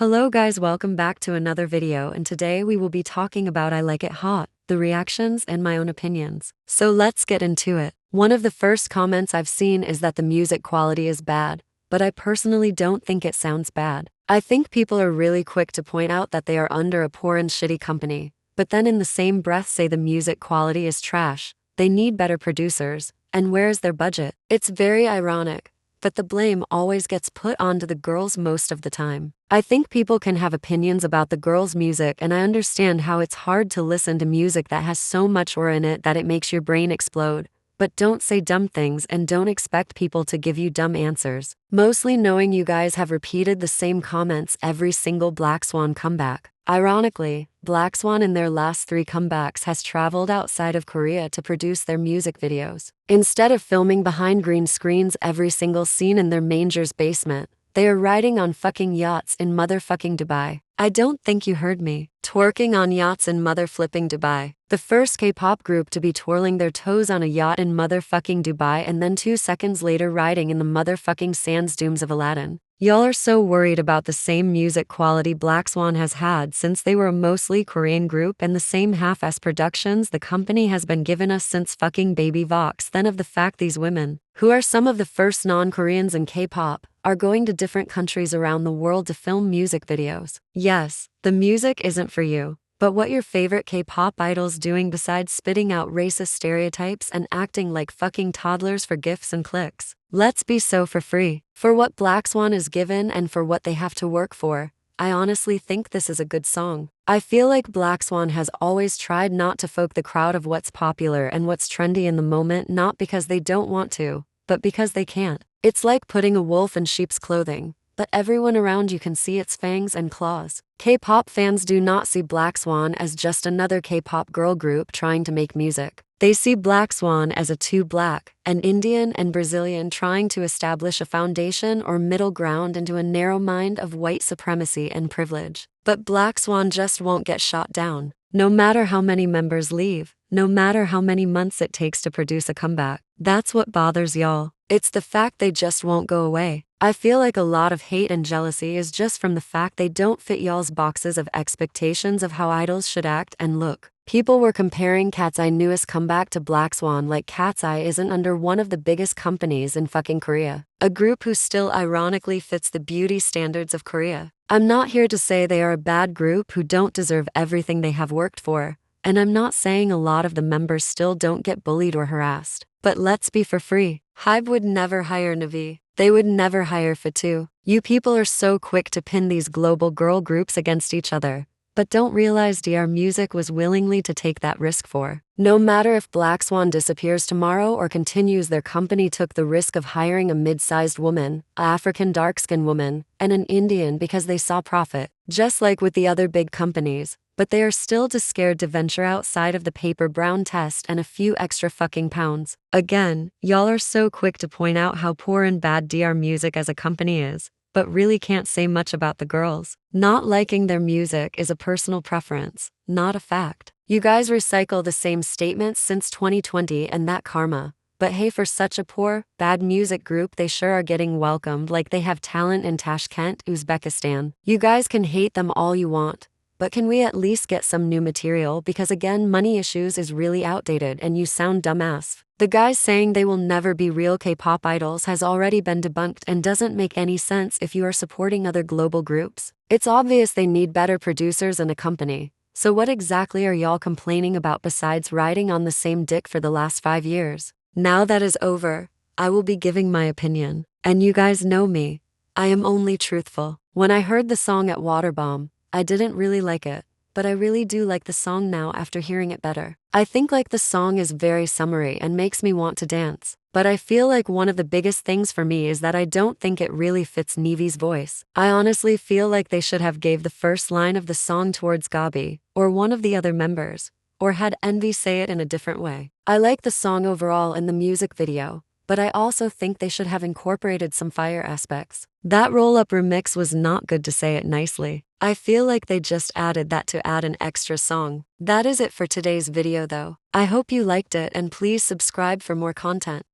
Hello guys, welcome back to another video, and today we will be talking about I Like It Hot, the reactions and my own opinions. So let's get into it. One of the first comments I've seen is that the music quality is bad, but I personally don't think it sounds bad. I think people are really quick to point out that they are under a poor and shitty company, but then in the same breath say the music quality is trash, they need better producers, and where's their budget? It's very ironic, but the blame always gets put onto the girls most of the time. I think people can have opinions about the girls' music, and I understand how it's hard to listen to music that has so much ore in it that it makes your brain explode. But don't say dumb things and don't expect people to give you dumb answers. Mostly knowing you guys have repeated the same comments every single Blackswan comeback. Ironically, Blackswan in their last 3 comebacks has traveled outside of Korea to produce their music videos. Instead of filming behind green screens every single scene in their manger's basement, they are riding on fucking yachts in motherfucking Dubai. I don't think you heard me. Twerking on yachts in mother-flipping Dubai. The first K-pop group to be twirling their toes on a yacht in motherfucking Dubai and then 2 seconds later riding in the motherfucking sands dunes of Aladdin. Y'all are so worried about the same music quality Blackswan has had since they were a mostly Korean group and the same half-ass productions the company has been giving us since fucking Baby Vox than of the fact these women, who are some of the first non-Koreans in K-pop, are going to different countries around the world to film music videos. Yes, the music isn't for you, but what your favorite K-pop idols doing besides spitting out racist stereotypes and acting like fucking toddlers for gifs and clicks? Let's be so for free. For what Blackswan is given and for what they have to work for, I honestly think this is a good song. I feel like Blackswan has always tried not to folk the crowd of what's popular and what's trendy in the moment, not because they don't want to, but because they can't. It's like putting a wolf in sheep's clothing, but everyone around you can see its fangs and claws. K-pop fans do not see Blackswan as just another K-pop girl group trying to make music. They see Blackswan as a two black, an Indian and Brazilian trying to establish a foundation or middle ground into a narrow mind of white supremacy and privilege. But Blackswan just won't get shot down. No matter how many members leave, no matter how many months it takes to produce a comeback. That's what bothers y'all. It's the fact they just won't go away. I feel like a lot of hate and jealousy is just from the fact they don't fit y'all's boxes of expectations of how idols should act and look. People were comparing Cat's Eye's newest comeback to Blackswan like Cat's Eye isn't under one of the biggest companies in fucking Korea. A group who still ironically fits the beauty standards of Korea. I'm not here to say they are a bad group who don't deserve everything they have worked for. And I'm not saying a lot of the members still don't get bullied or harassed. But let's be for free. Hybe would never hire Navi. They would never hire Fatu. You people are so quick to pin these global girl groups against each other, but don't realize DR Music was willingly to take that risk for. No matter if Blackswan disappears tomorrow or continues, their company took the risk of hiring a mid-sized woman, an African dark-skinned woman, and an Indian because they saw profit, just like with the other big companies. But they are still too scared to venture outside of the paper brown test and a few extra fucking pounds. Again, y'all are so quick to point out how poor and bad DR Music as a company is, but really can't say much about the girls. Not liking their music is a personal preference, not a fact. You guys recycle the same statements since 2020 and that karma. But hey, for such a poor, bad music group, they sure are getting welcomed like they have talent in Tashkent, Uzbekistan. You guys can hate them all you want, but can we at least get some new material? Because again, money issues is really outdated and you sound dumbass. The guys saying they will never be real K-pop idols has already been debunked and doesn't make any sense if you are supporting other global groups. It's obvious they need better producers and a company. So what exactly are y'all complaining about besides riding on the same dick for the last 5 years? Now that is over, I will be giving my opinion. And you guys know me. I am only truthful. When I heard the song at Waterbomb, I didn't really like it, but I really do like the song now after hearing it better. I think like the song is very summery and makes me want to dance. But I feel like one of the biggest things for me is that I don't think it really fits Nevy's voice. I honestly feel like they should have gave the first line of the song towards Gabi, or one of the other members, or had Envy say it in a different way. I like the song overall and the music video, but I also think they should have incorporated some fire aspects. That roll-up remix was not good, to say it nicely. I feel like they just added that to add an extra song. That is it for today's video though. I hope you liked it and please subscribe for more content.